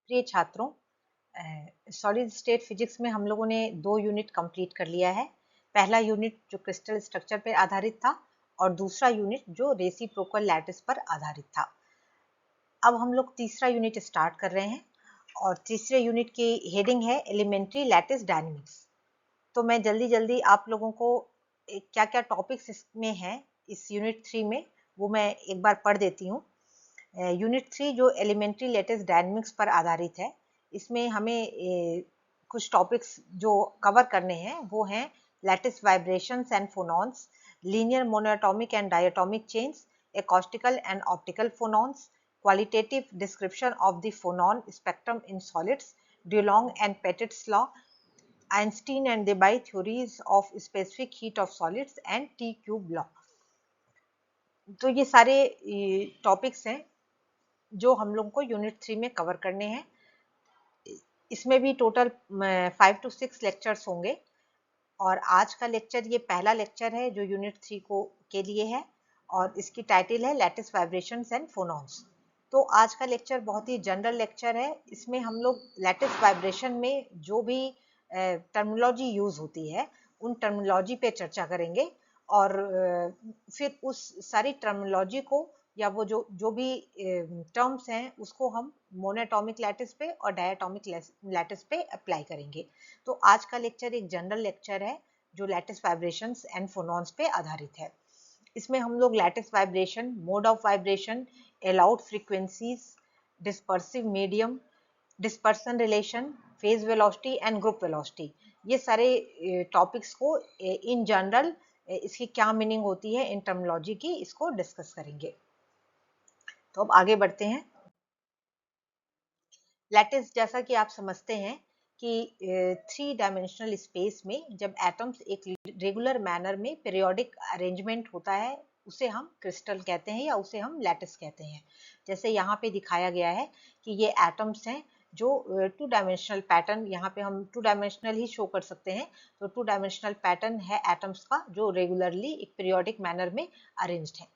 प्रिय छात्रों, solid state physics में हम लोगों ने 2 यूनिट कंप्लीट कर लिया है। पहला यूनिट जो क्रिस्टल स्ट्रक्चर पर आधारित था और दूसरा यूनिट जो रेसिप्रोकल लैटिस पर आधारित था। अब हम लोग तीसरा यूनिट स्टार्ट कर रहे हैं और तीसरे यूनिट की हेडिंग है एलिमेंट्री लैटिस डायनेमिक्स। तो मैं जल्दी जल्दी आप लोगों को क्या क्या टॉपिक्स इसमें हैं इस यूनिट 3 में वो मैं एक बार पढ़ देती हूँ। यूनिट 3 जो एलिमेंट्री लैटिस डायनेमिक्स पर आधारित है, इसमें हमें कुछ टॉपिक्स जो कवर करने हैं वो हैं lattice vibrations and phonons, linear monatomic and diatomic chains, acoustical and optical phonons, qualitative description of the phonon spectrum in solids, DeLong and Petit's law, Einstein and Debye theories of specific heat of solids and T-cube law। तो ये सारे topics हैं जो हम लोग को unit 3 में cover करने हैं। इसमें भी टोटल 5 to 6 लेक्चर्स होंगे और आज का लेक्चर ये पहला लेक्चर है जो यूनिट 3 के लिए है और इसकी टाइटल है लैटिस वाइब्रेशंस एंड फोनॉन्स। तो आज का लेक्चर बहुत ही जनरल लेक्चर है। इसमें हम लोग लैटिस वाइब्रेशन में जो भी टर्मिनोलॉजी यूज होती है उन टर्मिनोलॉजी पे चर्चा करेंगे और फिर उस सारी टर्मिनोलॉजी को या वो जो भी टर्म्स हैं उसको हम मोनोएटॉमिक लैटिस पे और डायटोमिक लैटिस पे अप्लाई करेंगे। तो आज का लेक्चर एक जनरल लेक्चर है जो लैटिस वाइब्रेशंस एंड फोनॉन्स पे आधारित है। इसमें हम लोग lattice vibration, mode of vibration, allowed frequencies, dispersive medium, dispersion relation, phase velocity and group velocity, ये सारे टॉपिक्स को इन जनरल इसकी क्या मीनिंग होती है इन टर्मिनोलॉजी की, इसको डिस्कस करेंगे। तो अब आगे बढ़ते हैं। लैटिस जैसा कि आप समझते हैं कि 3 डायमेंशनल स्पेस में जब एटम्स एक रेगुलर मैनर में पीरियोडिक अरेंजमेंट होता है उसे हम क्रिस्टल कहते हैं या उसे हम लैटिस कहते हैं। जैसे यहाँ पे दिखाया गया है कि ये एटम्स हैं जो 2 डायमेंशनल पैटर्न, यहाँ पे हम 2 डायमेंशनल ही शो कर सकते हैं। तो 2 डायमेंशनल पैटर्न है एटम्स का जो रेगुलरली एक पीरियोडिक मैनर में अरेंज्ड है।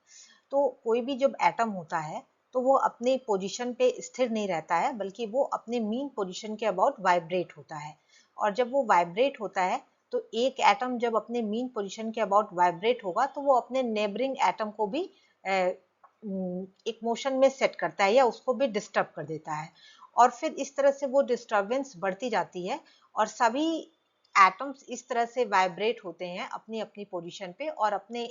तो कोई भी जब एटम होता है तो वो अपने पोजीशन पे स्थिर नहीं रहता है बल्कि वो अपने मीन पोजीशन के अबाउट वाइब्रेट होता है। और जब वो वाइब्रेट होता है तो एक एटम जब अपने मीन पोजीशन के अबाउट वाइब्रेट होगा तो वो अपने नेबरिंग एटम को भी एक मोशन में सेट करता है या उसको भी डिस्टर्ब कर देता है और फिर इस तरह से वो डिस्टर्बेंस बढ़ती जाती है और सभी एटम्स इस तरह से वाइब्रेट होते हैं अपनी अपनी पोजीशन पे और अपने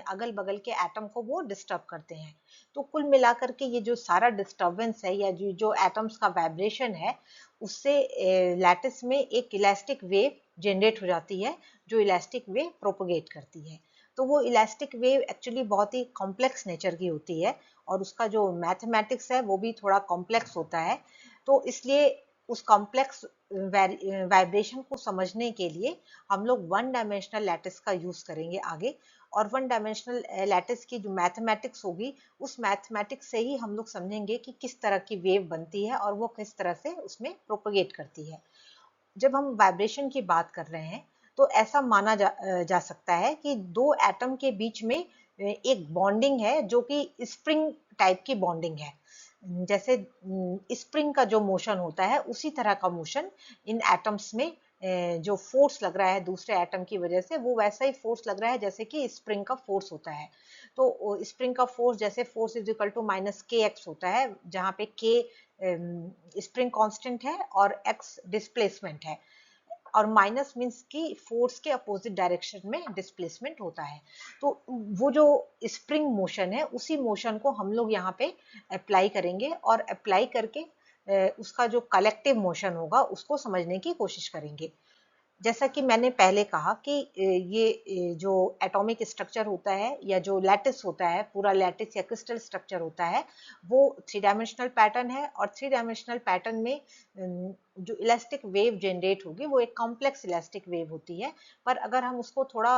अगल बगल के एटम को वो डिस्टर्ब करते हैं। तो कुल मिलाकर के ये जो सारा डिस्टर्बेंस है या जो एटम्स का वाइब्रेशन है उससे लैटिस में एक इलास्टिक वेव जनरेट हो जाती है जो इलास्टिक वेव प्रोपगेट करती है। तो वो इलास्टिक वेव एक्चुअली बहुत ही कॉम्प्लेक्स नेचर की होती है और उसका जो मैथमेटिक्स है वो भी थोड़ा कॉम्प्लेक्स होता है। तो इसलिए उस कॉम्प्लेक्स वाइब्रेशन को समझने के लिए हम लोग 1 डायमेंशनल लैटिस का यूज करेंगे आगे और 1 डायमेंशनल लैटिस की जो मैथमेटिक्स होगी उस मैथमेटिक्स से ही हम लोग समझेंगे कि किस तरह की वेव बनती है और वो किस तरह से उसमें प्रोपगेट करती है। जब हम वाइब्रेशन की बात कर रहे हैं तो ऐसा माना जा सकता है कि 2 एटम के बीच में एक बॉन्डिंग है जो कि स्प्रिंग टाइप की बॉन्डिंग है। जैसे स्प्रिंग का जो मोशन होता है उसी तरह का मोशन इन एटम्स में जो फोर्स लग रहा है दूसरे एटम की वजह से वो वैसा ही फोर्स लग रहा है जैसे कि स्प्रिंग का फोर्स होता है। तो स्प्रिंग का फोर्स जैसे force is equal to minus K X होता है जहाँ पे के स्प्रिंग कांस्टेंट है और एक्स डिस्प्लेसमेंट है और माइनस मीन्स की फोर्स के अपोजिट डायरेक्शन में डिस्प्लेसमेंट होता है। तो वो जो स्प्रिंग मोशन है उसी मोशन को हम लोग यहाँ पे अप्लाई करेंगे और अप्लाई करके उसका जो कलेक्टिव मोशन होगा उसको समझने की कोशिश करेंगे। जैसा कि मैंने पहले कहा कि ये जो एटॉमिक स्ट्रक्चर होता है या जो लैटिस होता है, पूरा लैटिस या क्रिस्टल स्ट्रक्चर होता है वो 3 डायमेंशनल पैटर्न है और 3 डायमेंशनल पैटर्न में जो इलास्टिक वेव जनरेट होगी वो एक कॉम्प्लेक्स इलास्टिक वेव होती है। पर अगर हम उसको थोड़ा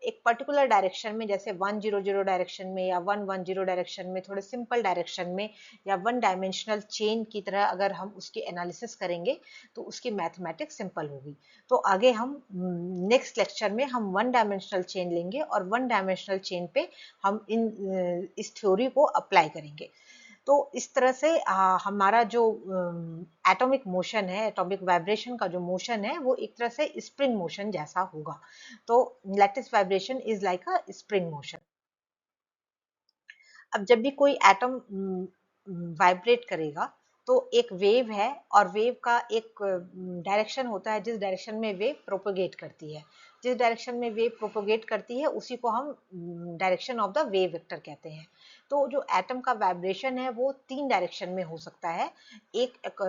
एक पर्टिकुलर डायरेक्शन में जैसे 100 डायरेक्शन में या 110 डायरेक्शन में, थोड़े सिंपल डायरेक्शन में या 1 डायमेंशनल चेन की तरह अगर हम उसकी एनालिसिस करेंगे तो उसकी मैथमेटिक्स सिंपल होगी। तो आगे हम नेक्स्ट लेक्चर में हम 1 डायमेंशनल चेन लेंगे और 1 डायमेंशनल चेन पे हम इस थ्योरी को अप्लाई करेंगे। तो इस तरह से हमारा जो एटॉमिक मोशन है, एटॉमिक वाइब्रेशन का जो मोशन है वो एक तरह से स्प्रिंग मोशन जैसा होगा। तो lattice vibration is like a spring motion. अब जब भी कोई एटम वाइब्रेट करेगा तो एक वेव है, और वेव का एक डायरेक्शन होता है जिस डायरेक्शन में वेव प्रोपोगेट करती है। जिस डायरेक्शन में वेव प्रोपोगेट करती है उसी को हम direction of the wave vector कहते हैं। तो जो एटम का वाइब्रेशन है वो 3 डायरेक्शन में हो सकता है। एक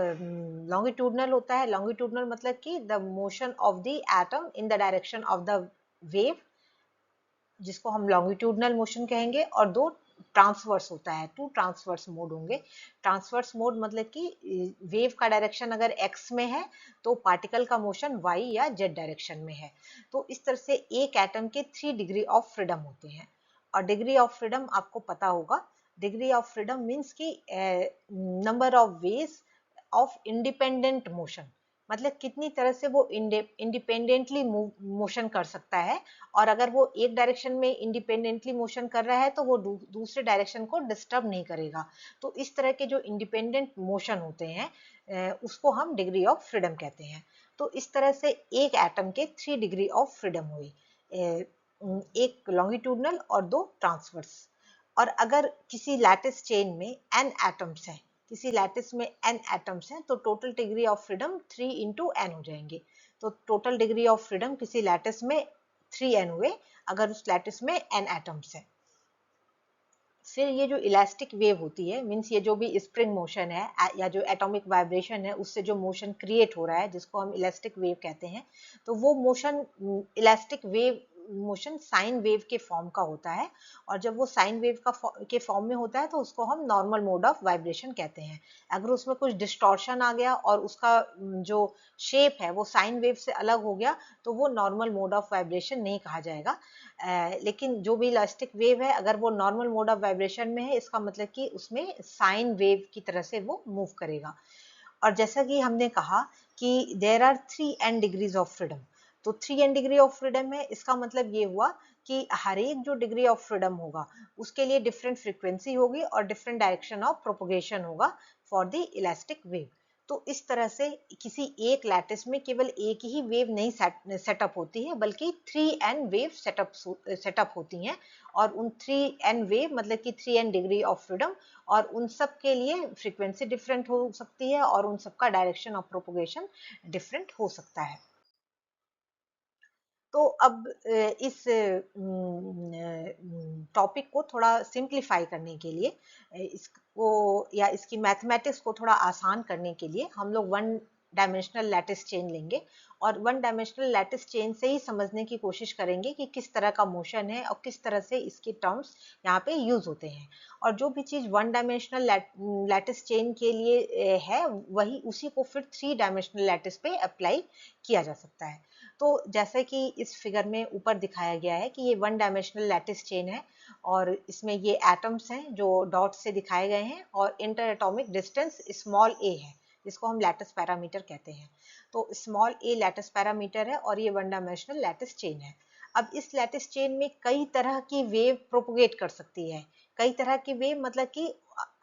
लॉन्गिट्यूडनल होता है। लॉन्गिट्यूडनल मतलब कि the motion of the atom in the direction of the wave, जिसको हम लॉन्गिट्यूडनल मोशन कहेंगे। और 2 ट्रांसवर्स होता है, 2 ट्रांसवर्स मोड होंगे। ट्रांसवर्स मोड मतलब कि वेव का डायरेक्शन अगर एक्स में है तो पार्टिकल का मोशन वाई या जेड डायरेक्शन में है। तो इस तरह से एक एटम के 3 डिग्री ऑफ फ्रीडम होते हैं। और डिग्री ऑफ फ्रीडम आपको पता होगा, डिग्री ऑफ फ्रीडम मीन्स की number of ways of independent motion, मतलब कितनी तरह से वो इंडिपेंडेंटली मोशन कर सकता है। और अगर वो एक डायरेक्शन में इंडिपेंडेंटली मोशन कर रहा है तो वो दूसरे डायरेक्शन को डिस्टर्ब नहीं करेगा। तो इस तरह के जो इंडिपेंडेंट मोशन होते हैं उसको हम डिग्री ऑफ फ्रीडम कहते हैं। तो इस तरह से एक एटम के 3 डिग्री ऑफ फ्रीडम हुई, एक लॉन्गिट्यूडनल और 2 ट्रांसवर्स। और अगर किसी लैटिस चेन में n एटम्स हैं, किसी लैटिस में n एटम्स हैं, तो total degree of freedom 3 into N हो जाएंगे। तो टोटल डिग्री ऑफ फ्रीडम किसी लैटिस में 3n हुए अगर उस लैटिस में n एटम्स हैं। फिर ये जो इलास्टिक वेव होती है, मीन्स ये जो भी स्प्रिंग मोशन है या जो एटॉमिक वाइब्रेशन है उससे जो मोशन क्रिएट हो रहा है जिसको हम इलास्टिक वेव कहते हैं, तो वो motion elastic wave motion sine wave के फॉर्म का होता है। और जब वो साइन वेव के फॉर्म में होता है तो उसको हम नॉर्मल मोड ऑफ वाइब्रेशन कहते हैं। अगर उसमें कुछ डिस्टॉर्शन आ गया और उसका जो शेप है वो साइन वेव से अलग हो गया तो वो नॉर्मल मोड ऑफ वाइब्रेशन नहीं कहा जाएगा। लेकिन जो भी इलास्टिक वेव है अगर वो नॉर्मल मोड ऑफ वाइब्रेशन में है इसका मतलब कि उसमें साइन वेव की तरह से वो मूव करेगा। और जैसा कि हमने कहा कि there are 3n degrees of freedom, तो 3n डिग्री ऑफ फ्रीडम है, इसका मतलब ये हुआ कि हर एक जो डिग्री ऑफ फ्रीडम होगा उसके लिए डिफरेंट फ्रीक्वेंसी होगी और डिफरेंट डायरेक्शन ऑफ प्रोपोगेशन होगा फॉर द इलास्टिक वेव। तो इस तरह से किसी एक लैटिस में केवल एक ही वेव नहीं सेटअप होती है बल्कि 3n वेव सेटअप होती हैं। और उन 3n वेव मतलब कि 3n डिग्री ऑफ फ्रीडम, और उन सब के लिए फ्रीक्वेंसी डिफरेंट हो सकती है और उन सब का डायरेक्शन ऑफ प्रोपोगेशन डिफरेंट हो सकता है। तो अब इस टॉपिक को थोड़ा सिंप्लीफाई करने के लिए, इसको या इसकी मैथमेटिक्स को थोड़ा आसान करने के लिए हम लोग वन डायमेंशनल लैटिस चेन लेंगे और वन डायमेंशनल लैटिस चेन से ही समझने की कोशिश करेंगे कि किस तरह का मोशन है और किस तरह से इसके टर्म्स यहाँ पे यूज होते हैं। और जो भी चीज वन डायमेंशनल लैटिस चेन के लिए है वही उसी को फिर 3 डायमेंशनल लैटिस पे अप्लाई किया जा सकता है। तो जैसे कि इस फिगर में ऊपर दिखाया गया है कि ये वन डायमेंशनल लैटिस चेन है और इसमें ये एटम्स हैं जो डॉट से दिखाए गए हैं और inter atomic distance small a है जिसको हम लैटिस पैरामीटर कहते हैं। तो स्मॉल a लैटिस पैरामीटर है और ये वन डायमेंशनल लैटिस चेन है। अब इस लैटिस चेन में कई तरह की वेव प्रोपोगेट कर सकती है। कई तरह की वेव मतलब कि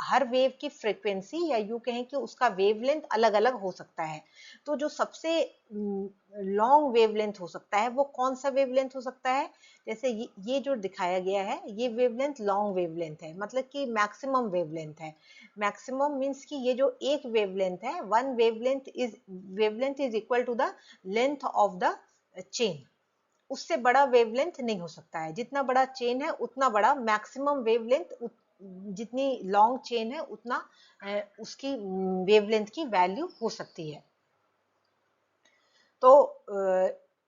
हर वेव की फ्रीक्वेंसी या यूं कहें कि उसका वेवलेंथ अलग अलग हो सकता है। तो जो सबसे लॉन्ग वेवलेंथ हो सकता है वो कौन सा वेवलेंथ हो सकता है, जैसे ये जो दिखाया गया है ये वेवलेंथ लॉन्ग वेवलेंथ है, मतलब कि मैक्सिमम वेवलेंथ है। मैक्सिमम मींस कि ये जो एक वेवलेंथ है, one wavelength is equal to the length of the chain. उससे बड़ा वेवलेंथ नहीं हो सकता है। जितना बड़ा चेन है उतना बड़ा मैक्सिमम वेवलेंथ, जितनी लॉन्ग चेन है उतना उसकी वेवलेंथ की वैल्यू हो सकती है। तो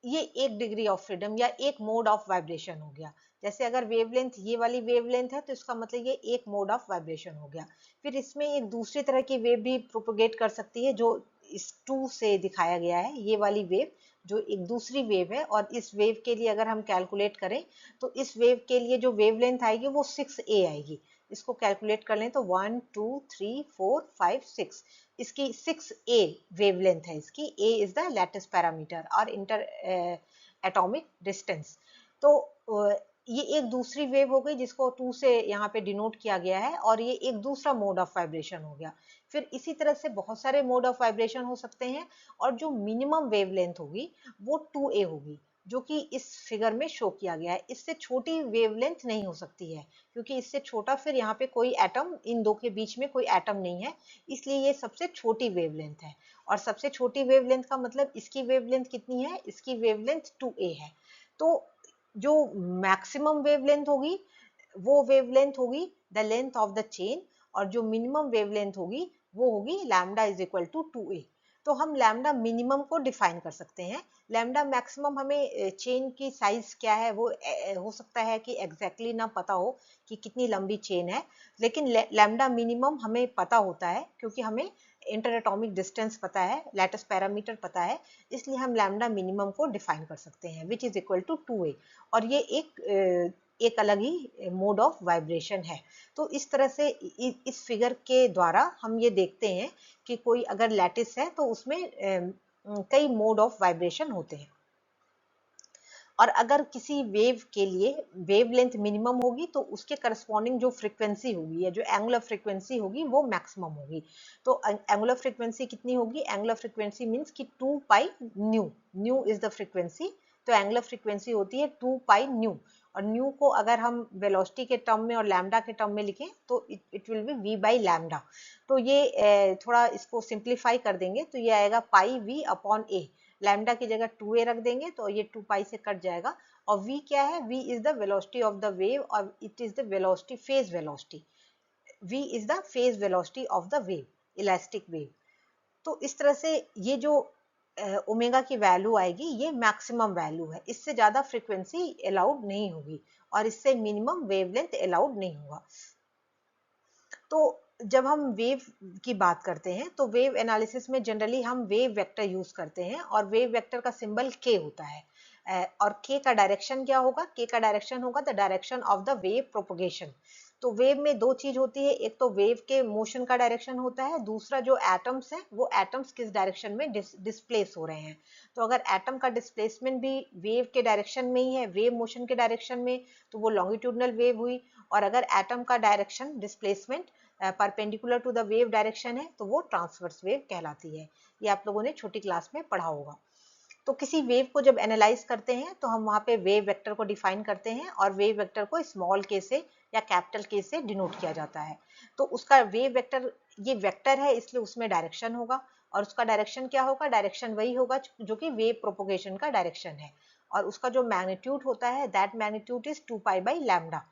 ये एक डिग्री ऑफ फ्रीडम या एक मोड ऑफ वाइब्रेशन हो गया। जैसे अगर वेवलेंथ ये वाली वेवलेंथ है तो इसका मतलब ये एक मोड ऑफ वाइब्रेशन हो गया। फिर इसमें एक दूसरी तरह की वेव भी प्रोपोगेट कर सकती है जो इस 2 से दिखाया गया है। ये वाली वेव जो एक दूसरी वेव है और इस वेव के लिए अगर हम कैलकुलेट करें तो इस वेव के लिए जो वेवलेंथ आएगी वो 6a आएगी। इसको कैलकुलेट कर लें तो 1 2 3 4 5 6, इसकी 6a वेवलेंथ है। इसकी a is the lattice parameter और इंटर एटॉमिक डिस्टेंस। तो ये एक दूसरी वेव हो गई जिसको 2 से यहाँ पे डिनोट किया गया है, और ये एक दूसरा मोड ऑफ वाइब्रेशन हो गया। फिर इसी तरह से बहुत सारे मोड ऑफ वाइब्रेशन हो सकते हैं, और जो मिनिमम वेवलेंथ होगी वो 2a होगी, जो कि इस फिगर में शो किया गया है। इससे छोटी वेवलेंथ नहीं हो सकती है, क्योंकि इससे छोटा फिर यहाँ पे कोई एटम, इन दो के बीच में कोई एटम नहीं है, इसलिए ये सबसे छोटी वेवलेंथ है। और सबसे छोटी वेवलेंथ का मतलब इसकी वेवलेंथ कितनी है, इसकी वेवलेंथ 2a है। तो जो मैक्सिमम वेवलेंथ होगी वो वेवलेंथ होगी the length of the chain, और जो मिनिमम वेवलेंथ होगी वो होगी lambda is equal to 2a। तो हम लैम्डा मिनिमम को डिफाइन कर सकते हैं। लैम्डा मैक्सिमम हमें चेन की साइज क्या है वो हो सकता है कि एग्जैक्टली ना पता हो कि कितनी लंबी चेन है, लेकिन लैम्डा मिनिमम हमें पता होता है, क्योंकि हमें इंटर एटॉमिक डिस्टेंस पता है, लैटिस पैरामीटर पता है, इसलिए हम लैम्डा मिनिमम को डिफाइन कर सकते हैं, which is equal to 2a। और ये एक अलग ही मोड ऑफ वाइब्रेशन है। तो इस तरह से इस फिगर के द्वारा हम ये देखते हैं कि कोई अगर लैटिस है तो उसमें कई मोड ऑफ वाइब्रेशन होते हैं, और अगर किसी वेव के लिए वेवलेंथ मिनिमम होगी तो उसके करस्पॉन्डिंग जो फ्रीक्वेंसी होगी या जो एंगुलर फ्रीक्वेंसी होगी वो मैक्सिमम होगी। तो एंगुलर फ्रीक्वेंसी कितनी होगी, एंगुलर फ्रीक्वेंसी मींस कि 2 pi nu, new is the frequency, तो एंगुलर फ्रीक्वेंसी होती है 2 पाई न्यू। और न्यू को अगर हम वेलोसिटी के टर्म में और लैम्डा के टर्म में लिखें तो it will be v by lambda. तो ये थोड़ा इसको सिंप्लीफाई कर देंगे तो ये आएगा पाई v अपॉन a, लैम्डा की जगह 2a रख देंगे तो ये 2 पाई से कट जाएगा। और v क्या है, v is the velocity of the wave, और it is the velocity, phase velocity, v is the phase velocity of the wave, elastic wave. तो इस तरह से ये जो ओमेगा की वैल्यू आएगी ये मैक्सिमम वैल्यू है, इससे ज्यादा फ्रीक्वेंसी अलाउड नहीं होगी, और इससे मिनिमम वेवलेंथ अलाउड नहीं होगा। तो जब हम वेव की बात करते हैं तो वेव एनालिसिस में जनरली हम वेव वेक्टर यूज करते हैं, और वेव वेक्टर का सिंबल k होता है। और k का डायरेक्शन क्या होगा, k का डायरेक्शन होगा the direction of the wave propagation. तो वेव में दो चीज होती है, एक तो वेव के मोशन का डायरेक्शन होता है, दूसरा जो एटम्स है वो एटम्स किस डायरेक्शन में डिस्प्लेस हो रहे हैं। तो अगर एटम का डिस्प्लेसमेंट भी वेव के डायरेक्शन में ही है, वेव मोशन के डायरेक्शन में, तो वो लॉन्गिट्यूडनल वेव हुई। और अगर एटम का direction displacement perpendicular to the wave direction है तो वो ट्रांसवर्स वेव कहलाती है। ये आप लोगों ने छोटी क्लास में पढ़ा होगा। तो किसी वेव को जब एनालाइज करते हैं तो हम वहाँ पे वेव वेक्टर को डिफाइन करते हैं, और वेव वेक्टर को स्मॉल के से या कैपिटल के से डिनोट किया जाता है। तो उसका वेव वेक्टर, ये वेक्टर है इसलिए उसमें डायरेक्शन होगा, और उसका डायरेक्शन क्या होगा, डायरेक्शन वही होगा जो कि वेव प्रोपोगेशन का डायरेक्शन है। और उसका जो मैग्नीट्यूड होता है that magnitude is 2 pi by lambda.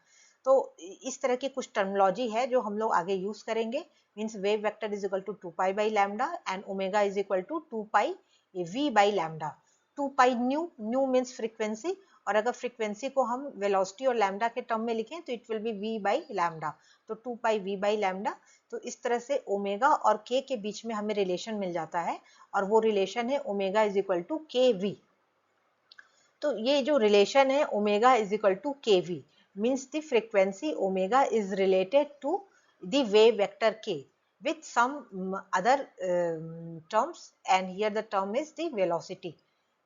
तो इस तरह की कुछ टर्मिनोलॉजी है जो हम लोग आगे यूज करेंगे। Means wave vector is equal to 2 pi by lambda and omega is equal to 2 pi v by lambda. 2 pi nu, nu means frequency, और अगर फ्रीक्वेंसी को हम वेलोसिटी और लैम्डा के टर्म में लिखें तो it will be v by lambda, तो 2 पाई v बाई लैम्डा। तो इस तरह से ओमेगा और k के बीच में हमें रिलेशन मिल जाता है, और वो रिलेशन है omega is equal to K V. तो ये जो रिलेशन है omega is equal to K we means the frequency omega is related to the wave vector k with some other terms, and here the term is the velocity।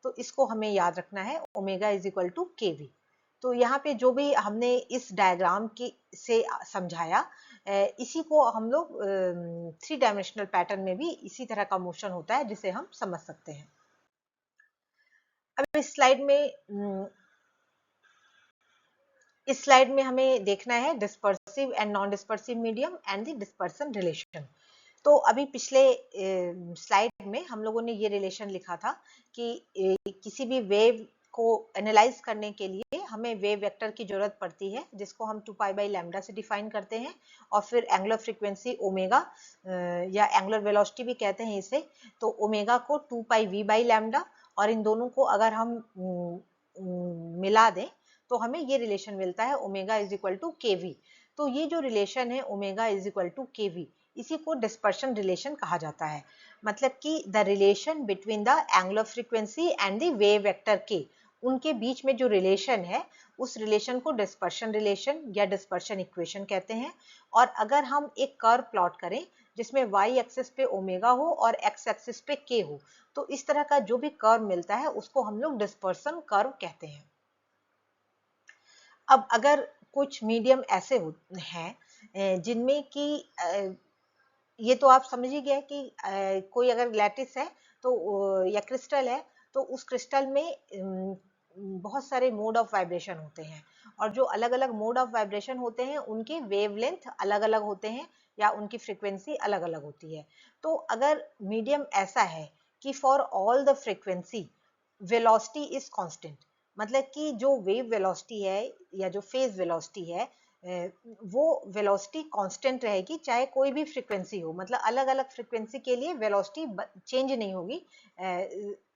तो इसको हमें याद रखना है, omega is equal to K V. तो यहाँ पे जो भी हमने इस डायग्राम की से समझाया, इसी को हम लोग 3 डायमेंशनल पैटर्न में भी इसी तरह का मोशन होता है जिसे हम समझ सकते हैं। अब इस स्लाइड में हमें देखना है dispersive and non dispersive medium and the dispersion relation. तो अभी पिछले स्लाइड में हम लोगों ने ये रिलेशन लिखा था कि किसी भी वेव को एनालाइज करने के लिए हमें वेव वेक्टर की जरूरत पड़ती है, जिसको हम 2 पाई बाई लैम्डा से डिफाइन करते हैं, और फिर एंगुलर फ्रीक्वेंसी ओमेगा या एंगुलर वेलोसिटी भी कहते हैं इसे। तो ओमेगा को 2 पाई वी बाई लैम्डा, और इन दोनों को अगर हम मिला दें तो हमें ये रिलेशन मिलता है omega is equal to K V. तो ये जो रिलेशन है omega is equal to K we, इसी को डिस्पर्शन रिलेशन कहा जाता है। मतलब कि the relation between the angular frequency and the wave vector के, उनके बीच में जो रिलेशन है उस रिलेशन को डिस्पर्शन रिलेशन या डिस्पर्शन इक्वेशन कहते हैं। और अगर हम एक कर्व प्लॉट करें जिसमें y एक्सिस पे ओमेगा हो और x एक्सिस पे k हो, तो इस तरह का जो भी कर्व मिलता है उसको हम लोग डिस्पर्सन कर्व कहते हैं। अब अगर कुछ मीडियम ऐसे हैं जिनमें कि ये तो आप समझ ही गए कि कोई अगर लैटिस है तो या क्रिस्टल है तो उस क्रिस्टल में बहुत सारे मोड ऑफ वाइब्रेशन होते हैं, और जो अलग अलग मोड ऑफ वाइब्रेशन होते हैं उनके वेवलेंथ अलग अलग होते हैं या उनकी फ्रीक्वेंसी अलग अलग होती है। तो अगर मीडियम ऐसा है कि for all the frequency velocity is constant, मतलब कि जो वेव वेलोसिटी है या जो फेज वेलोसिटी है वो वेलोसिटी कांस्टेंट रहेगी चाहे कोई भी फ्रीक्वेंसी हो, मतलब अलग अलग फ्रीक्वेंसी के लिए वेलोसिटी चेंज नहीं होगी,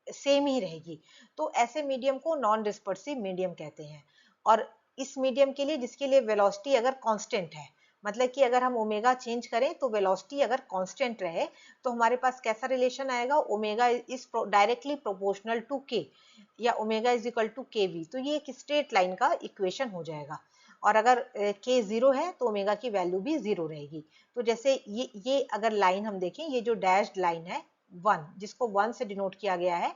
सेम ही रहेगी। तो ऐसे मीडियम को नॉन डिस्पर्सिव मीडियम कहते हैं। और इस मीडियम के लिए जिसके लिए वेलोसिटी अगर कांस्टेंट है, मतलब कि अगर हम ओमेगा चेंज करें तो वेलोसिटी अगर कांस्टेंट रहे तो हमारे पास कैसा रिलेशन आएगा, omega is directly proportional to K या omega is equal to K V. तो ये एक स्ट्रेट लाइन का इक्वेशन हो जाएगा, और अगर के जीरो है तो ओमेगा की वैल्यू भी जीरो रहेगी। तो जैसे ये अगर लाइन हम देखें, ये जो डैश्ड लाइन है वन, जिसको वन से डिनोट किया गया है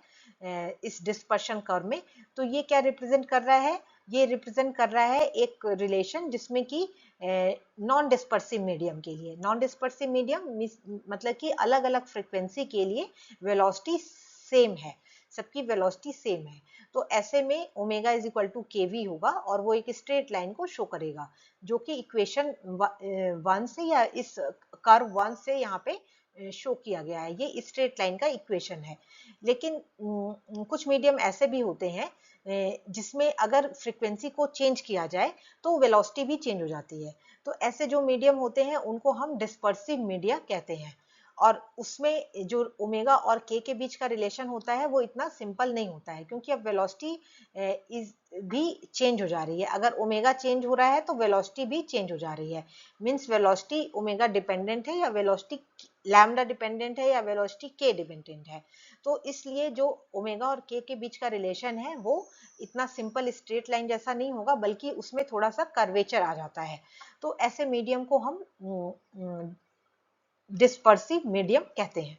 इस डिस्पर्शन कर्व में, तो ये क्या रिप्रेजेंट कर रहा है, ये रिप्रेजेंट कर रहा है एक रिलेशन जिसमें कि नॉन डिस्पर्सिव मीडियम के लिए, नॉन डिस्पर्सिव मीडियम मतलब कि अलग अलग फ्रीक्वेंसी के लिए वेलोसिटी सेम है, सबकी वेलोसिटी सेम है। तो ऐसे में omega is equal to K we होगा और वो एक स्ट्रेट लाइन को शो करेगा, जो कि इक्वेशन वन से या इस कर्व वन से यहाँ पे शो किया गया है, ये स्ट्रेट लाइन का इक्वेशन है। लेकिन कुछ मीडियम ऐसे भी होते हैं जिसमें अगर फ्रीक्वेंसी को चेंज किया जाए तो वेलोसिटी भी चेंज हो जाती है। तो ऐसे जो मीडियम होते हैं उनको हम डिस्पर्सिव मीडिया कहते हैं, और उसमें जो ओमेगा और के बीच का रिलेशन होता है वो इतना सिंपल नहीं होता है, क्योंकि अब वेलोसिटी इज भी चेंज हो जा रही है। अगर ओमेगा चेंज हो रहा है तो वेलोसिटी भी चेंज हो जा रही है, मींस वेलोसिटी ओमेगा डिपेंडेंट है या वेलोसिटी लैम्डा डिपेंडेंट है या वेलोसिटी के डिपेंडेंट है। तो इसलिए जो ओमेगा और के बीच का रिलेशन है वो इतना सिंपल स्ट्रेट लाइन जैसा नहीं होगा, बल्कि उसमें थोड़ा सा कर्वेचर आ जाता है। तो ऐसे मीडियम को हम डिस्पर्सिव मीडियम कहते हैं।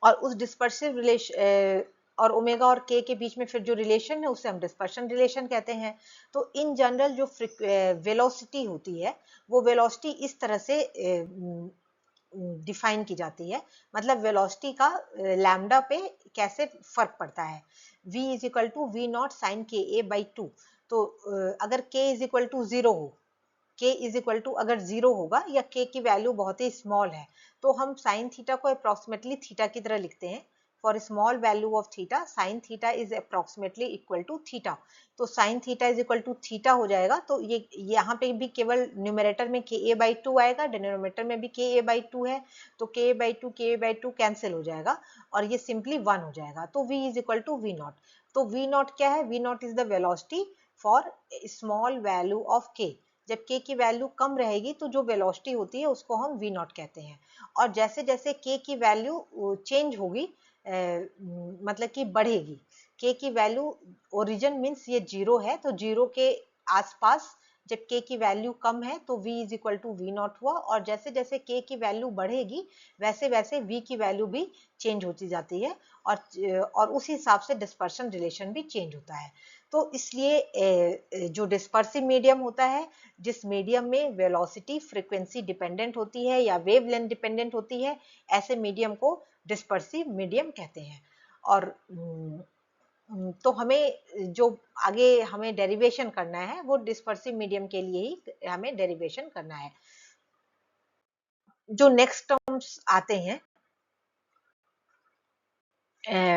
और उस डिस्पर्सिव रिलेशन और ओमेगा और के बीच में फिर जो रिलेशन है उसे हम डिस्पर्शन रिलेशन कहते हैं। तो इन जनरल जो वेलोसिटी होती है वो वेलोसिटी इस तरह से डिफाइन की जाती है, मतलब वेलोसिटी का लैम्डा पे कैसे फर्क पड़ता है। v is equal to V naught sine K A by two. तो अगर k is equal to zero हो, k इज इक्वल टू अगर जीरो होगा या k की वैल्यू बहुत ही स्मॉल है तो हम साइन थीटा को अप्रोक्सीमेटली थीटा की तरह लिखते हैं। For small value of theta sine theta is approximately equal to theta. तो sine theta is equal to theta हो जाएगा। तो ये यहाँ पे भी केवल न्यूमरेटर में के ए बाई टू आएगा, डिनोमिनेटर में भी के ए बाई टू है, तो के ए बाई टू कैंसिल हो जाएगा और ये सिंपली वन हो जाएगा। तो v is equal to V naught. तो वी नॉट क्या है, V naught is the velocity for small value of K. जब k की वैल्यू कम रहेगी तो जो वेलोसिटी होती है उसको हम v नॉट कहते हैं। और जैसे जैसे k की वैल्यू चेंज होगी मतलब कि बढ़ेगी, k की वैल्यू ओरिजिन मीन्स ये जीरो है तो जीरो के आसपास जब k की वैल्यू कम है तो v is equal to V naught हुआ, और जैसे जैसे k की वैल्यू बढ़ेगी वैसे वैसे v की वैल्यू भी चेंज होती जाती है, और उस हिसाब से डिस्पर्शन रिलेशन भी चेंज होता है। तो इसलिए जो डिस्पर्सिव मीडियम होता है, जिस मीडियम में वेलोसिटी फ्रीक्वेंसी डिपेंडेंट होती है या वेवलेंथ डिपेंडेंट होती है, ऐसे मीडियम को डिस्पर्सिव मीडियम कहते हैं। और तो हमें जो आगे हमें डेरिवेशन करना है वो डिस्पर्सिव मीडियम के लिए ही हमें डेरिवेशन करना है। जो नेक्स्ट टर्म्स आते हैं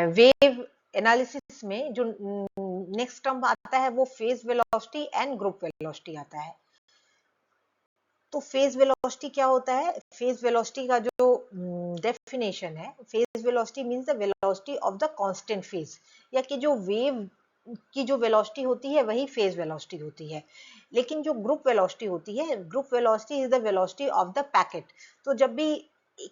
वेव एनालिसिस में, जो नेक्स्ट टर्म आता है वो phase velocity and group velocity आता है। तो फेज वेलोसिटी क्या होता है, फेज वेलोसिटी का जो डेफिनेशन है, phase velocity means the velocity of the constant phase, या कि जो वेव की जो वेलोसिटी होती है वही फेज वेलोसिटी होती है। लेकिन जो ग्रुप वेलोसिटी होती है, group velocity is the velocity of the packet. तो जब भी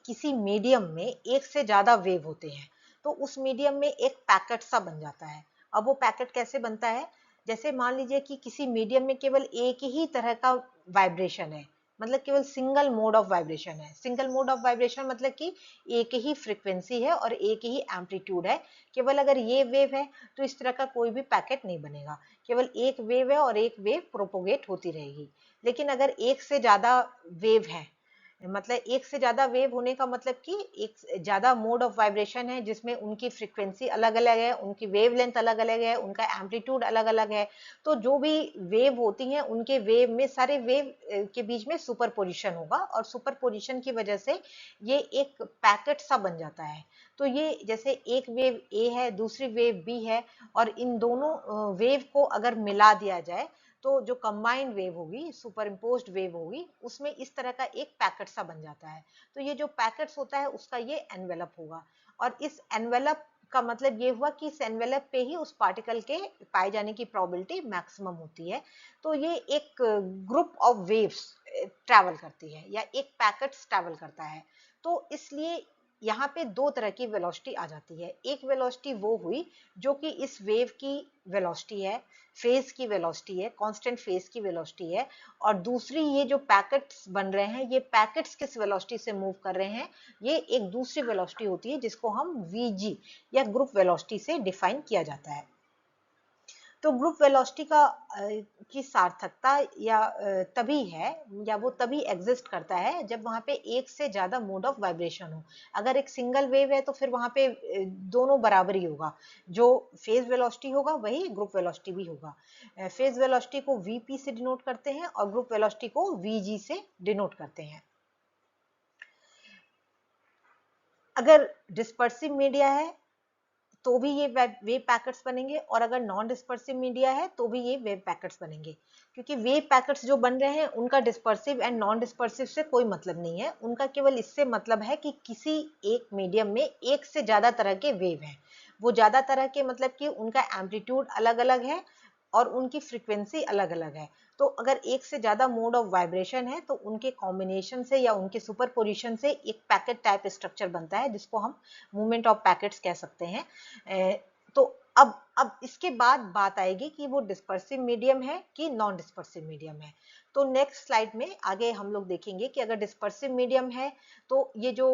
किसी मीडियम में एक से ज्यादा वेव होते हैं तो उस मीडियम में एक पैकेट सा बन जाता है। अब वो पैकेट कैसे बनता है, जैसे मान लीजिए कि किसी मीडियम में केवल एक ही तरह का वाइब्रेशन है, मतलब केवल सिंगल मोड ऑफ वाइब्रेशन है। सिंगल मोड ऑफ वाइब्रेशन मतलब कि एक ही फ्रीक्वेंसी है और एक ही एम्पलीट्यूड है। केवल अगर ये वेव है तो इस तरह का कोई भी पैकेट नहीं बनेगा, केवल एक वेव है और एक वेव प्रोपोगेट होती रहेगी। लेकिन अगर एक से ज्यादा वेव है, मतलब एक से ज्यादा वेव होने का मतलब कि एक ज्यादा मोड ऑफ वाइब्रेशन है जिसमें उनकी फ्रीक्वेंसी अलग अलग है, उनकी वेवलेंथ अलग अलग है, उनका एम्पलीट्यूड अलग अलग है, तो जो भी वेव होती हैं उनके वेव में सारे वेव के बीच में सुपरपोजिशन होगा और सुपरपोजिशन की वजह से ये एक पैकेट सा बन जाता है। तो ये जैसे एक वेव ए है, दूसरी वेव बी है, और इन दोनों वेव को अगर मिला दिया जाए तो जो कंबाइंड वेव होगी, सुपर इम्पोज्ड वेव होगी, उसमें इस तरह का एक पैकेट सा बन जाता है। तो ये जो पैकेट्स होता है उसका ये एनवेलप होगा, और इस एनवेलप का मतलब ये हुआ कि इस एनवेलप पे ही उस पार्टिकल के पाए जाने की प्रोबेबिलिटी मैक्सिमम होती है। तो ये एक ग्रुप ऑफ वेव्स ट्रैवल करती है या एक पैकेट्स ट्रैवल करता है। तो इसलिए यहाँ पे दो तरह की वेलोसिटी आ जाती है। एक वेलोसिटी वो हुई जो कि इस वेव की वेलोसिटी है, फेज की वेलोसिटी है, कांस्टेंट फेज की वेलोसिटी है, और दूसरी ये जो पैकेट्स बन रहे हैं, ये पैकेट्स किस वेलोसिटी से मूव कर रहे हैं, ये एक दूसरी वेलोसिटी होती है जिसको हम वीजी या ग्रुप वेलोसिटी से डिफाइन किया जाता है। तो ग्रुप वेलोसिटी की सार्थकता या तभी है, या वो तभी एग्जिस्ट करता है जब वहां पे एक से ज्यादा मोड ऑफ वाइब्रेशन हो। अगर एक सिंगल वेव है तो फिर वहां पे दोनों बराबर ही होगा, जो फेज वेलोसिटी होगा वही ग्रुप वेलोसिटी भी होगा। फेज वेलोसिटी को वीपी से डिनोट करते हैं और ग्रुप वेलोसिटी को वीजी से डिनोट करते हैं। अगर डिस्पर्सिव मीडिया है तो भी ये वेव पैकेट्स बनेंगे, और अगर नॉन डिस्पर्सिव मीडिया है तो भी ये वेव पैकेट्स बनेंगे, क्योंकि वेव पैकेट्स जो बन रहे हैं उनका डिस्पर्सिव एंड नॉन डिस्पर्सिव से कोई मतलब नहीं है। उनका केवल इससे मतलब है कि किसी एक मीडियम में एक से ज्यादा तरह के वेव हैं। वो ज्यादा तरह के मतलब कि उनका एम्पलीट्यूड अलग अलग है और उनकी फ्रीक्वेंसी अलग अलग है। तो अगर एक से ज्यादा मोड ऑफ वाइब्रेशन है तो उनके कॉम्बिनेशन से या उनके सुपरपोजिशन से एक पैकेट टाइप स्ट्रक्चर बनता है जिसको हम मूवमेंट ऑफ पैकेट्स कह सकते हैं। तो अब इसके बाद बात आएगी कि वो डिस्पर्सिव मीडियम है कि नॉन डिस्पर्सिव मीडियम है। तो नेक्स्ट स्लाइड में आगे हम लोग देखेंगे कि अगर डिस्पर्सिव मीडियम है तो ये जो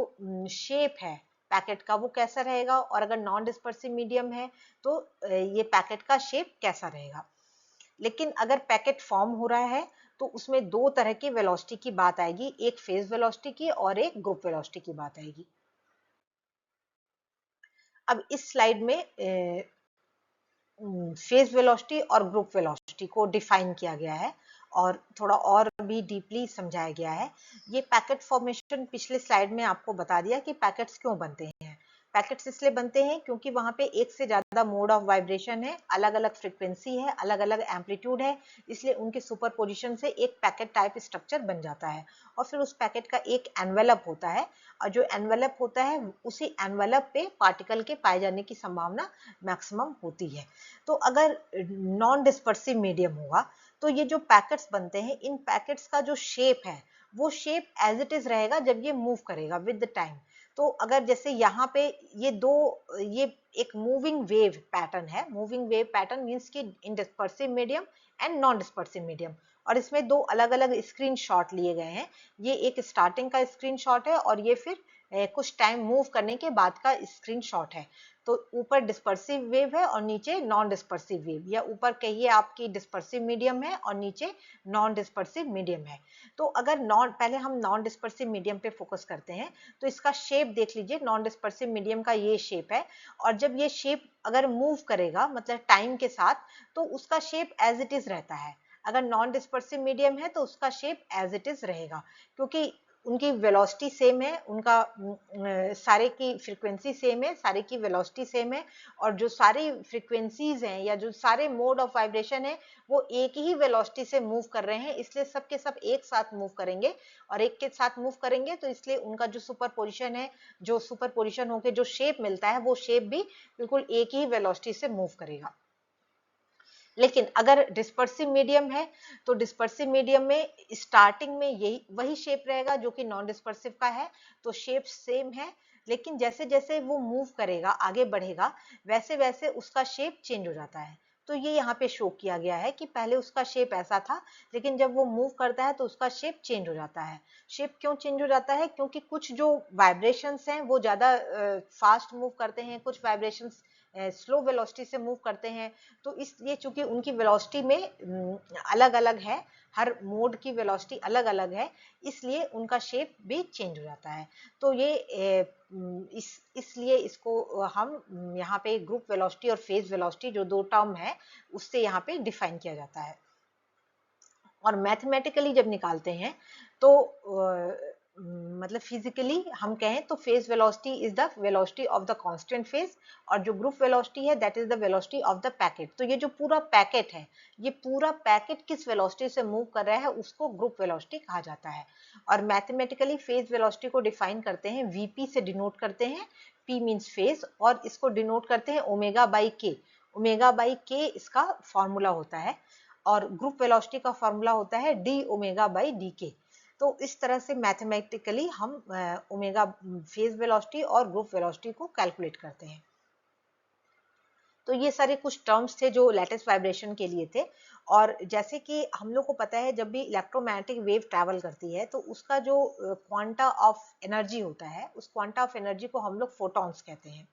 शेप है पैकेट का वो कैसा रहेगा, और अगर नॉन डिस्पर्सिव मीडियम है तो ये पैकेट का शेप कैसा रहेगा। लेकिन अगर पैकेट फॉर्म हो रहा है तो उसमें दो तरह की वेलोसिटी की बात आएगी, एक फेज वेलोसिटी की और एक ग्रुप वेलोसिटी की बात आएगी। अब इस स्लाइड में फेज वेलोसिटी और ग्रुप वेलोसिटी को डिफाइन किया गया है और थोड़ा और भी डीपली समझाया गया है। ये पैकेट फॉर्मेशन पिछले स्लाइड में आपको बता दिया कि पैकेट्स क्यों बनते हैं। पैकेट्स इसलिए बनते हैं क्योंकि वहां पे एक से ज्यादा मोड ऑफ वाइब्रेशन है, अलग अलग फ्रीक्वेंसी है, अलग अलग एम्पलीट्यूड है, इसलिए उनके सुपरपोजिशन से एक पैकेट टाइप स्ट्रक्चर बन जाता है। और फिर उस पैकेट का एक एनवेलप होता है, और जो एनवेलप होता है उसी एनवेलप पे पार्टिकल के पाए जाने की संभावना मैक्सिमम होती है। तो अगर नॉन डिस्पर्सिव मीडियम होगा तो ये जो पैकेट्स बनते हैं, इन पैकेट्स का जो शेप है वो शेप एज इट इज रहेगा जब ये मूव करेगा विद द टाइम। तो अगर जैसे यहाँ पे ये एक मूविंग वेव पैटर्न है, मूविंग वेव पैटर्न मींस कि in dispersive medium and non dispersive medium, और इसमें दो अलग अलग स्क्रीनशॉट लिए गए हैं। ये एक स्टार्टिंग का स्क्रीनशॉट है और ये फिर कुछ टाइम मूव करने के बाद का स्क्रीनशॉट है। तो ऊपर डिस्पर्सिव वेव है और नीचे नॉन डिस्पर्सिव वेव, या ऊपर कहिए आपकी डिस्पर्सिव मीडियम है और नीचे नॉन डिस्पर्सिव मीडियम है। तो अगर पहले हम नॉन डिस्पर्सिव मीडियम पे फोकस करते हैं तो इसका शेप देख लीजिए। नॉन डिस्पर्सिव मीडियम का ये शेप है, और जब ये शेप अगर मूव करेगा मतलब टाइम के साथ तो उसका शेप एज इट इज रहता है। अगर नॉन डिस्पर्सिव मीडियम है तो उसका शेप एज इट इज रहेगा, क्योंकि उनकी वेलोसिटी सेम है, उनका सारे की फ्रीक्वेंसी सेम है, सारे की वेलोसिटी सेम है, और जो सारी फ्रीक्वेंसीज हैं या जो सारे मोड ऑफ वाइब्रेशन है वो एक ही वेलोसिटी से मूव कर रहे हैं, इसलिए सब के सब एक साथ मूव करेंगे। और एक के साथ मूव करेंगे तो इसलिए उनका जो सुपरपोजिशन है, जो सुपरपोजिशन होकर जो शेप मिलता है वो शेप भी बिल्कुल एक ही वेलोसिटी से मूव करेगा। लेकिन अगर डिस्पर्सिव मीडियम है तो डिस्पर्सिव मीडियम में स्टार्टिंग में यही वही शेप रहेगा जो कि नॉन डिस्पर्सिव का है, तो शेप सेम है, लेकिन जैसे जैसे वो मूव करेगा, आगे बढ़ेगा, वैसे वैसे उसका शेप चेंज हो जाता है। तो ये यहाँ पे शो किया गया है कि पहले उसका शेप ऐसा था, लेकिन जब वो मूव करता है तो उसका शेप चेंज हो जाता है। शेप क्यों चेंज हो जाता है? क्योंकि कुछ जो वाइब्रेशंस हैं वो ज़्यादा फास्ट मूव करते हैं, कुछ वाइब्रेशंस स्लो वेलोसिटी से मूव करते हैं। तो इसलिए चूंकि उनकी वेलोसिटी में अलग अलग है, हर मोड की वेलोसिटी अलग अलग है, इसलिए उनका शेप भी चेंज हो जाता है। तो ये इसलिए इसको हम यहाँ पे ग्रुप वेलोसिटी और फेज वेलोसिटी जो दो टर्म है उससे यहाँ पे डिफाइन किया जाता है। और मैथमेटिकली जब निकालते हैं तो मतलब फिजिकली हम कहें तो phase velocity is the velocity of the constant phase, और जो ग्रुप वेलोसिटी है that is the velocity of the packet. तो ये जो पूरा पैकेट है, ये पूरा पैकेट किस वेलोसिटी से मूव कर रहा है उसको ग्रुप वेलोसिटी कहा जाता है। और मैथमेटिकली फेज वेलोसिटी को डिफाइन करते हैं, वीपी से डिनोट करते हैं, पी मीन्स फेज, और इसको डिनोट करते हैं ओमेगा बाई के। ओमेगा बाई के इसका फॉर्मूला होता है, और ग्रुप वेलोसिटी का फॉर्मूला होता है डी ओमेगा बाई डी के। तो इस तरह से मैथमेटिकली हम ओमेगा फेज वेलोसिटी और ग्रुप वेलोसिटी को कैलकुलेट करते हैं। तो ये सारे कुछ टर्म्स थे जो लैटिस वाइब्रेशन के लिए थे। और जैसे कि हम लोग को पता है जब भी इलेक्ट्रोमैग्नेटिक वेव ट्रैवल करती है तो उसका जो क्वांटा ऑफ एनर्जी होता है, उस क्वांटा ऑफ एनर्जी को हम लोग फोटॉन्स कहते हैं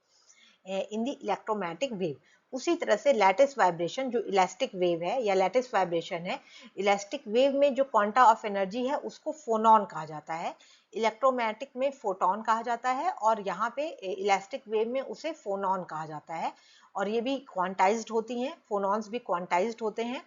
इन द इलेक्ट्रोमैग्नेटिक वेव। उसी तरह से लैटिस वाइब्रेशन जो इलास्टिक वेव है या लैटिस वाइब्रेशन है, इलास्टिक वेव में जो क्वांटा ऑफ एनर्जी है उसको फोनॉन कहा जाता है, इलेक्ट्रोमैग्नेटिक में फोटॉन कहा जाता है, और यहाँ पे इलास्टिक वेव में उसे फोनॉन कहा जाता है। और ये भी क्वांटाइज्ड होती हैं, फोनॉन्स भी क्वांटाइज्ड होते हैं,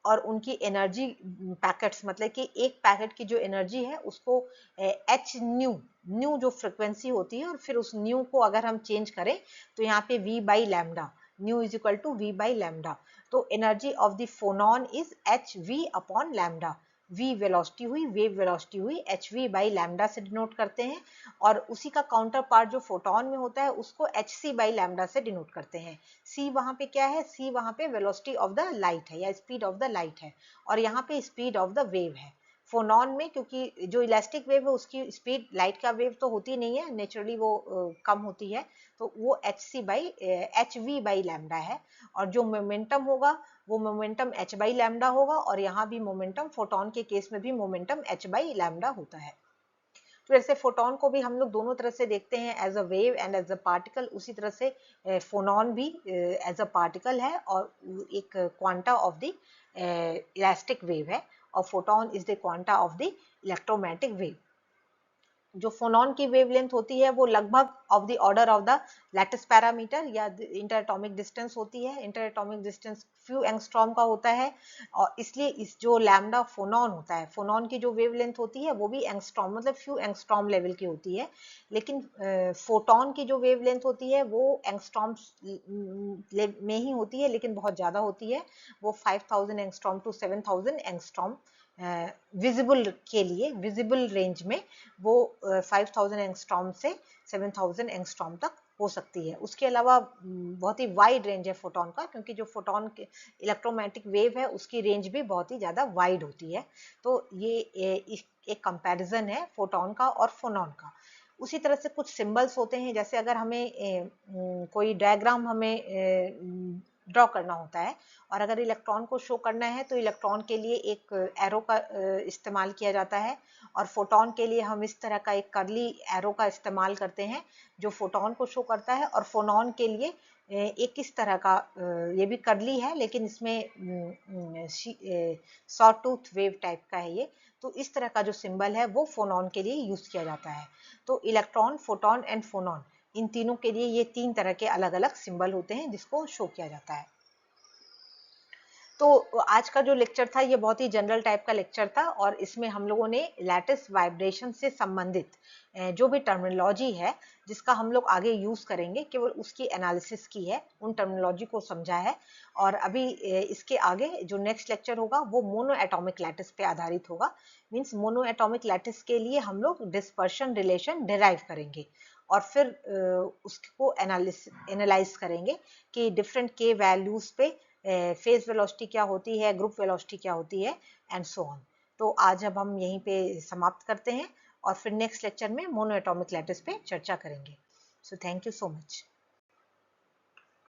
और उनकी एनर्जी पैकेट्स, मतलब कि एक पैकेट की जो एनर्जी है उसको एच न्यू जो फ्रिक्वेंसी होती है, और फिर उस न्यू को अगर हम चेंज करें तो यहाँ पे v by lambda, nu is equal to v by lambda. तो energy of the phonon is H v upon lambda. v velocity हुई, वेव वेलोसिटी हुई, एच वी बाई लैम्डा से डिनोट करते हैं। और उसी का काउंटर पार्ट जो फोटॉन में होता है उसको एच सी बाई लैम्डा से डिनोट करते हैं। c वहां पे क्या है? c वहां पे वेलोसिटी ऑफ द लाइट है या स्पीड ऑफ द लाइट है, और यहाँ पे स्पीड ऑफ द वेव है। फोनॉन में क्योंकि जो इलास्टिक वेव है उसकी स्पीड लाइट का वेव तो होती नहीं है, नेचुरली वो कम होती है, तो वो H C by H we by lambda है। और जो मोमेंटम होगा वो मोमेंटम एच बाई लैम्डा होगा, और यहाँ भी मोमेंटम फोटॉन के केस में भी मोमेंटम एच बाई लैम्डा होता है। तो ऐसे फोटॉन को भी हम लोग दोनों तरह से देखते हैं, as a wave and as a particle. उसी तरह से फोनॉन भी एज अ पार्टिकल है और एक quanta of the elastic wave है, और photon is the quanta of the electromagnetic wave. जो फोनॉन की वेवलेंथ होती है वो लगभग of the order of the lattice parameter या इंटर एटॉमिक डिस्टेंस होती है। Inter atomic distance few angstrom का होता है, और इसलिए इस जो लैम्डा फोनॉन होता है, फोनॉन की जो वेवलेंथ होती है वो भी एंगस्ट्रॉम मतलब फ्यू एंगस्ट्रॉम लेवल की होती है। लेकिन फोटॉन की जो वेवलेंथ होती है वो एंगस्ट्रॉम में ही होती है, लेकिन बहुत ज़्यादा होती है। वो 5000 एंगस्ट्रॉम टू 7000 एंगस्ट्रॉम विजिबल के लिए, विजिबल रेंज में वो 5000 एंगस्ट्रॉम से 7000 एंगस्ट्रॉम तक हो सकती है। उसके अलावा बहुत ही वाइड रेंज है फोटॉन का, क्योंकि जो फोटॉन के इलेक्ट्रोमैग्नेटिक वेव है उसकी रेंज भी बहुत ही ज़्यादा वाइड होती है। तो ये एक कंपैरिजन है फोटॉन का और फोनॉन का। उसी तरह से कुछ सिंबल्स होते हैं, जैसे अगर हमें कोई डायग्राम हमें ड्रॉ करना होता है, और अगर इलेक्ट्रॉन को शो करना है तो इलेक्ट्रॉन के लिए एक एरो का इस्तेमाल किया जाता है, और फोटॉन के लिए हम इस तरह का एक कर्ली एरो का इस्तेमाल करते हैं जो फोटॉन को शो करता है। और फोनॉन के लिए एक इस तरह का, ये भी कर्ली है लेकिन इसमें शॉर्ट टूथ वेव टाइप का है ये। तो इस तरह का जो सिंबल है वो फोनॉन के लिए यूज किया जाता है। तो इलेक्ट्रॉन, फोटॉन एंड फोनॉन, इन तीनों के लिए ये तीन तरह के अलग अलग सिंबल होते हैं जिसको शो किया जाता है। तो आज का जो लेक्चर था ये बहुत ही जनरल टाइप का लेक्चर था, और इसमें हम लोगों ने लैटिस वाइब्रेशन से संबंधित जो भी टर्मिनोलॉजी है जिसका हम लोग आगे यूज करेंगे, केवल उसकी एनालिसिस की है, उन टर्मिनोलॉजी को समझा है। और अभी इसके आगे जो नेक्स्ट लेक्चर होगा वो मोनो एटॉमिक लैटिस पे आधारित होगा। मीन्स मोनो एटॉमिक लैटिस के लिए हम लोग डिस्पर्शन रिलेशन डिराइव करेंगे, और फिर उसको एनालाइज करेंगे कि डिफरेंट के वैल्यूज पे फेज वेलोसिटी क्या होती है, ग्रुप वेलोसिटी क्या होती है, एंड सो ऑन। तो आज अब हम यहीं पे समाप्त करते हैं, और फिर नेक्स्ट लेक्चर में मोनो एटॉमिक लैटिस पे चर्चा करेंगे। So thank you so much.